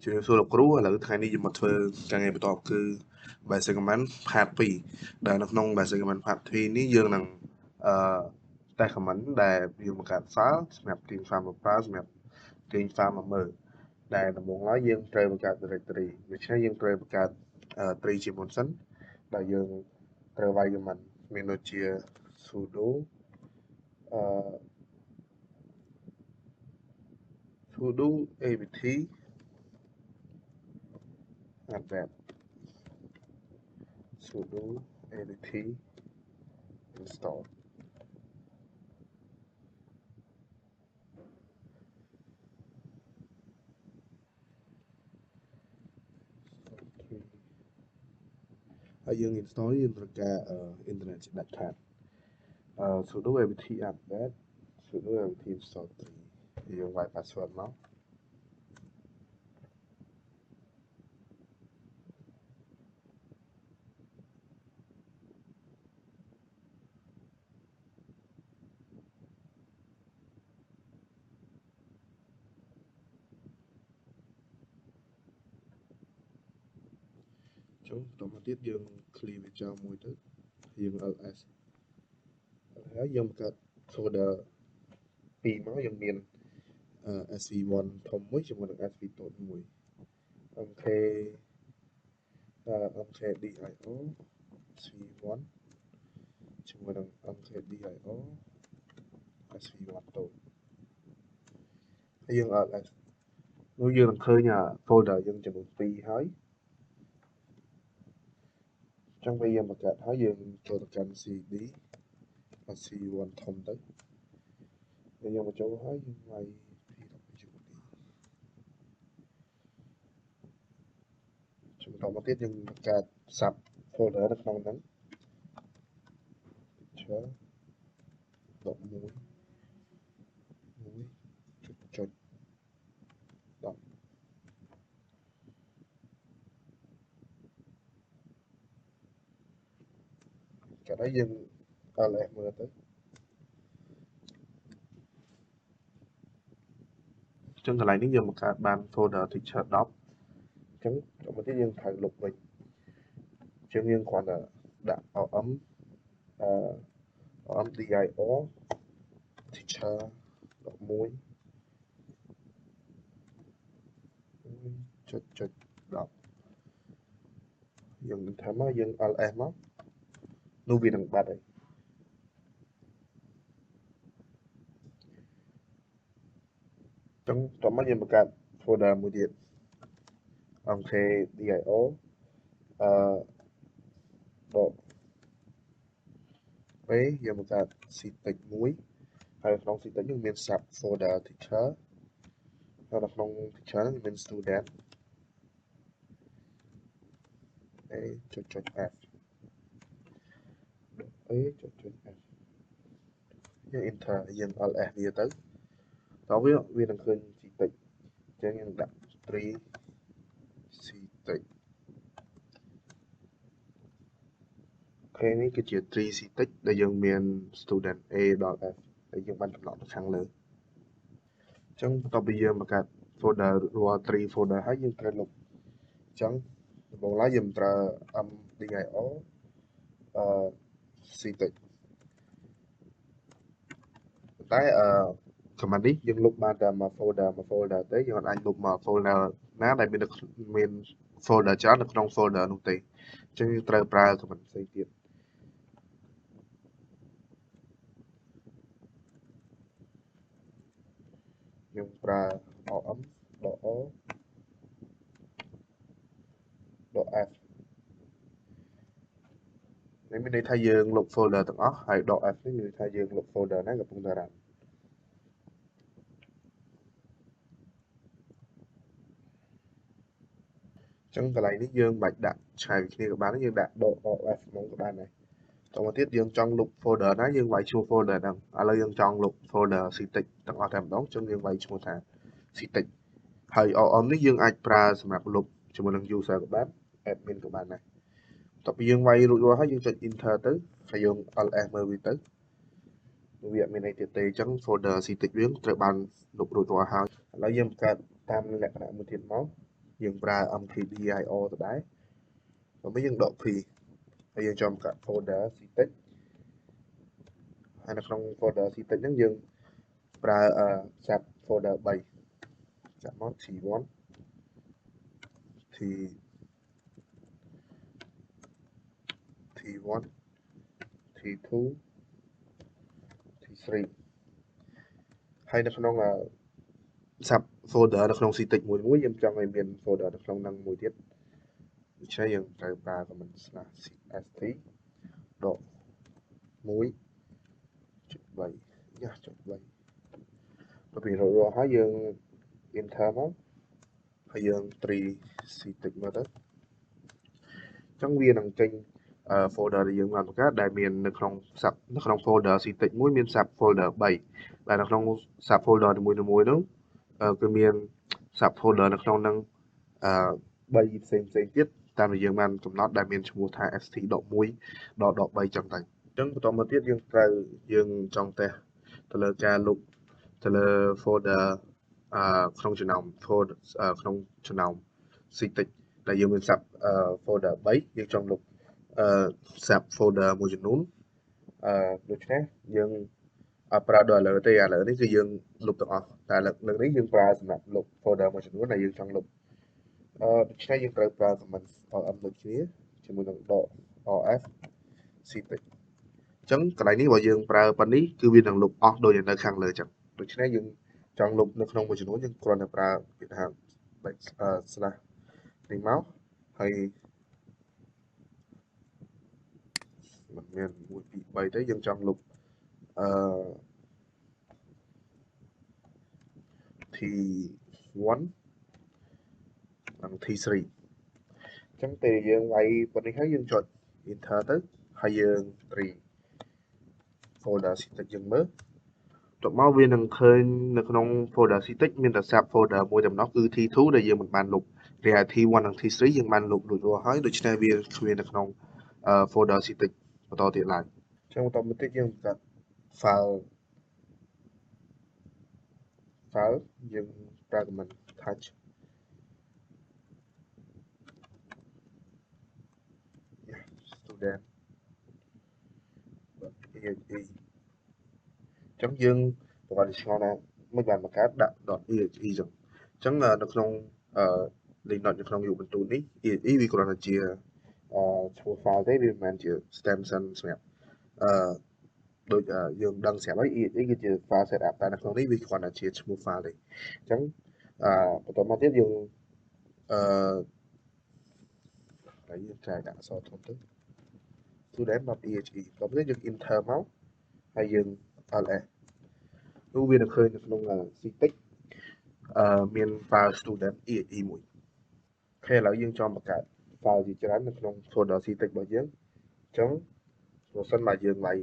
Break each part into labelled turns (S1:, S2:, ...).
S1: ជំរាបសួរលោកគ្រូឥឡូវថ្ងៃនេះយើងមកធ្វើការងារបន្តគឺ Basic Command Part 2ដែលនៅក្នុង Basic Command Part 2នេះយើងនឹងតែ command ដែលយើងបង្កើត file សម្រាប់ team file មកប្រើសម្រាប់ team file មកមើលដែលដំបូងឡើយយើងត្រូវបង្កើត directory ដូច្នេះយើងត្រូវបង្កើត tree ជាមុនសិនដែលយើងត្រូវវាយ command មានដូចជា sudo apt add sudo apt install ហើយយើង install យើងត្រូវការ internet ជាដាច់ខាតsudo apt add sudo apt install 3យើងវាយ password មកចុះបន្តមកទៀតយើង clear វាចោលមួយទៅយើង ls ហើយយើងបង្កើត folder ពីរមកយើងមាន sv1 ធំមួយជាមួយនឹង sv តូចមួយ mkdir sv1 ជាមួយនឹង mkdir sv1 តូចហើយយើង ls នោះយើងនឹងឃើញ folder យើងចំនួន2ហើយអញ្ចឹងពេលយើងបង្កើតហើយយើងចូលទៅកាន់ cd sv1 ធំទៅពេលយើងបញ្ចូលហើយយើងវាយ បន្តមកទៀតយើងបង្កើត sub folder នៅក្នុងហ្នឹង picture 11 1.10 កាលហើយយើង ls មើលទៅអញ្ចឹងកន្លែងនេះយើងបង្កើតបាន folder teacher 10អញ្ចឹងដល់មកទៀតយើងត្រូវលុបវិញអញ្ចឹងយើងគ្រាន់តែដាក់ omdir teacher 11 1.10 យើងធ្វើមកយើង ls មកនោះវានឹងបាត់ហើយអញ្ចឹងតោះមកយើងបង្កើត folder មួយទៀត mkdir ពេលយើងបង្កើត ctech មួយហើយក្នុង ctech យើងមាន sub folder teacher ហើយនៅក្នុង teacher ហ្នឹងមាន student a.f a.f យើង enter យើង ls វាទៅដល់វានឹងឃើញ ctech អញ្ចឹងយើងដាក់ tree ctech អូខេនេះគឺជា tree ctech ដែលយើងមាន student a ដល់ f ដែលយើងបានកំណត់នៅខាងលើអញ្ចឹងបន្ទាប់ពីយើងបង្កើត folder រាល់ tree folder ហើយយើងត្រូវលុបអញ្ចឹងដំបូងឡើយយើងប្រើ mdir ctech តែ command នេះយើងលុបបានតែមួយ folder ទេយើងអាចលុបមក folder ណាដែលមាន folder ច្រើននៅក្នុង folder នោះទេអញ្ចឹងយើងត្រូវប្រើ command ផ្សេងទៀតយើងប្រើ om .f នេះមានន័យថាយើងលុប folder ទាំងអស់ហើយ .f នេះមានន័យថាយើងលុប folder ណាកំពុងតែ run អញ្ចឹងកន្លែងនេះយើងមិនបាច់ដាក់ឆ្ងាយពីគ្នាក៏បានយើងដាក់ .of ហ្មងក៏បានដែរតមកទៀតយើងចង់លុប folder ណាយើងវាយឈ្មោះ folder ហ្នឹងឥឡូវយើងចង់លុប folder ctech ទាំងអស់តែម្ដងអញ្ចឹងយើងវាយឈ្មោះថា ctech ហើយ om នេះយើងអាចប្រើសម្រាប់លុបជាមួយនឹង user ក៏បាន admin ក៏បានដែរបន្ទាប់ពីយើងវាយរួចរាល់ហើយយើងចុច enter ទៅហើយយើង ls មើលវាទៅវាអត់មានអីទៀតទេអញ្ចឹង folder ctech យើងត្រូវបានលុបរួចរាល់ហើយឥឡូវយើងបង្កើតតាមលក្ខណៈមួយទៀតមក យើងប្រើ mkdir ទៅដែរrồi mới យើងដក p ហើយយើងចំកាត់ folder ctech ហើយនៅក្នុង folder ctech ហ្នឹងយើងប្រើ sub folder 3ចាប់មក t1 t t1 t2 t3 ហើយនៅក្នុងsub folder នៅក្នុង ctech មួយយើងចង់ឲ្យមាន folder នៅក្នុងហ្នឹងមួយទៀតដូច្នេះយើងត្រូវប្រើ command /cst ដក 1.3 យ៉ាចុច3ដល់ពេលរួចហើយយើង enter មកហើយយើង tree ctech មកទៅអញ្ចឹងវានឹងចេញfolder ដែលយើងបានបង្កើតដែលមាននៅក្នុង sub នៅក្នុង folder ctech មួយមាន sub folder 3ដែលនៅក្នុង sub folder នីមួយៗនោះគឺមាន sub folder នៅក្នុងហ្នឹង3ផ្សេងទៀតតាមដែលយើងបានកំណត់ដែលមានឈ្មោះថា st.1.3 ចឹងទៅអញ្ចឹងបន្តមកទៀតយើងចង់តេស្តទៅលើការលុបទៅលើ folder ក្នុងចំណោម ctech ដែលយើងមាន sub folder 3យើងចង់លុបsub folder មួយចំនួនដូច្នេះយើងអត់ប្រើដល់ឥឡូវទេឥឡូវនេះគឺយើងលុបទាំងអស់តែលើកនេះយើងប្រើសម្រាប់លុប folder មួយចំនួនដែលយើងចង់លុបដូច្នេះយើងត្រូវប្រើ command rm ដូចគ្នាជាមួយនឹងដក rf ctech អញ្ចឹងកន្លែងនេះបើយើងប្រើប៉ុណ្នេះគឺវានឹងលុបអស់ដូចនៅខាងលើអញ្ចឹងដូច្នេះយើងចង់លុបនៅក្នុងមួយចំនួនយើងគ្រាន់តែប្រើគេថា slash នេះមកហើយមិនមាន1 2 3ទេយើងចង់លុបT1 និង T3 អញ្ចឹងពេលយើងវាយប៉ុណ្នេះហើយយើងចុច enter ទៅហើយយើង tree folder ctech យើងមើលទៅមកវានឹងឃើញនៅក្នុង folder ctech មានតែ sub folder មួយតែម្ដងគឺ T2 ដែលយើងមិនបានលុបរីឯ T1 និង T3 យើងបានលុបរួចរាល់ហើយដូច្នេះវាគ្មាននៅក្នុង folder ctech បន្តទៀតឡើយអញ្ចឹងបន្តមកទៀតយើងបង្កើត file យើងប្រើ command touch student .exe អញ្ចឹងយើងប្រវត្តិឆ្ងល់ណាមិនបានបង្កើតដាក់ .exe អញ្ចឹងនៅក្នុង Linux នៅក្នុងយុគបន្ទូននេះ exe វាគ្រាន់តែជាឈ្មោះ file ទេវាមិនមែនជា extension សម្រាប់ដូចយើងដឹងស្រាប់ហើយ exe គឺជា file setup តែនៅក្នុងនេះវាគ្រាន់តែជាឈ្មោះ file ទេអញ្ចឹងបន្តមកទៀតយើងហើយយើងចាយដាក់អក្សរធំទៅ student.exe ដល់ពេលយើង enter មកហើយយើង ls នោះវានឹងឃើញនៅក្នុង ctech មាន file student exe មួយអូខេឥឡូវយើងចង់បង្កើត file ជាច្រើននៅក្នុង folder ctech របស់យើងអញ្ចឹងបើសិនបើយើងវាយ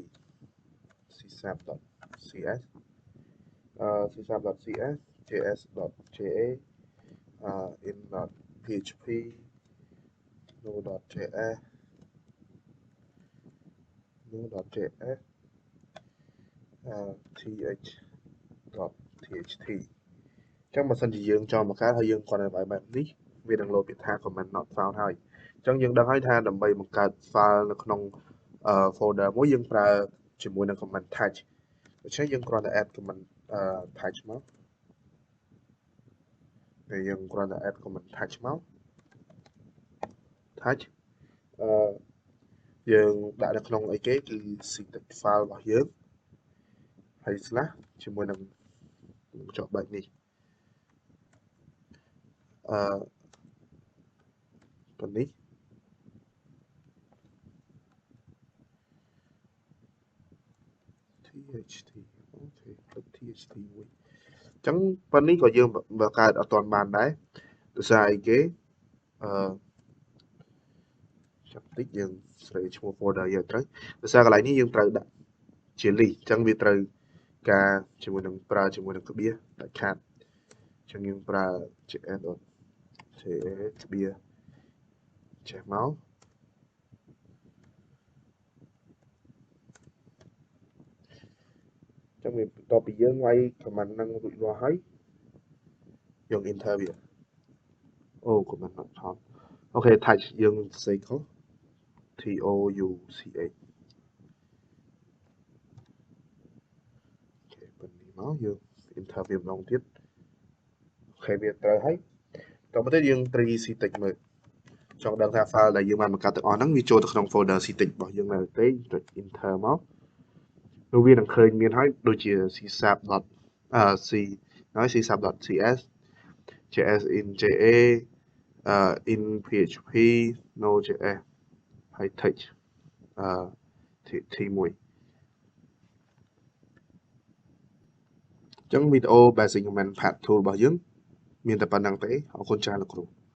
S1: csap.cs csap.cs js.ja in.php node.js node.js th.txt អញ្ចឹងបើសិនជាយើងចង់បង្កើតហើយយើងគ្រាន់តែបែបនេះវានឹងលោតពាក្យថា command not found ហើយអញ្ចឹងយើងដឹងហើយថាដើម្បីបង្កើត file នៅក្នុង folder មួយយើងប្រើជាមួយនឹង command touch ដូច្នេះយើងគ្រាន់តែ add command touch មកពេលយើងគ្រាន់តែ add command touch មក touch យើងដាក់នៅក្នុងអីគេគឺ ctech file របស់យើងហើយ slash ជាមួយនឹងចុចបែបនេះប៉ុណ្នេះtxt អូខេផ្លិច txt មួយអញ្ចឹងប៉ុណ្នេះក៏យើងបង្កើតអត់ទាន់បានដែរដោយសារអីគេចាប់តិចយើងស្រីឈ្មោះ folder យើងត្រូវដោយសារកន្លែងនេះយើងត្រូវដាក់ជា list អញ្ចឹងវាត្រូវការជាមួយនឹងប្រើជាមួយនឹងក្បៀសដាច់ខាតអញ្ចឹងយើងប្រើ js.ja ក្បៀសចេះមកអញ្ចឹងវាបន្ទាប់ពីយើងវាយ command ហ្នឹងរួចរាល់ហើយយើង enter វា អូក៏មិនអត់ថតអូខេ type យើងសេខុស T O U C H អូខេប៉ុណ្នេះមកយើង enter វាម្ដងទៀតអូខេវាត្រូវហើយតទៅទៀតយើង 3C តិចមើលចង់ដឹងថា file ដែលយើងបានបង្កើតទាំងអស់ហ្នឹងវាចូលទៅក្នុង folder C តិចរបស់យើងនៅទេចុច enter មកនោះវានឹងឃើញមានហើយដូចជា csap. C ហើយ csap.cs js in ja in php node.js ហើយ text T1 អញ្ចឹងវីដេអូ basic command path tool របស់យើងមានតែប៉ុណ្្នឹងទេអរគុណច្រើនលោកគ្រូ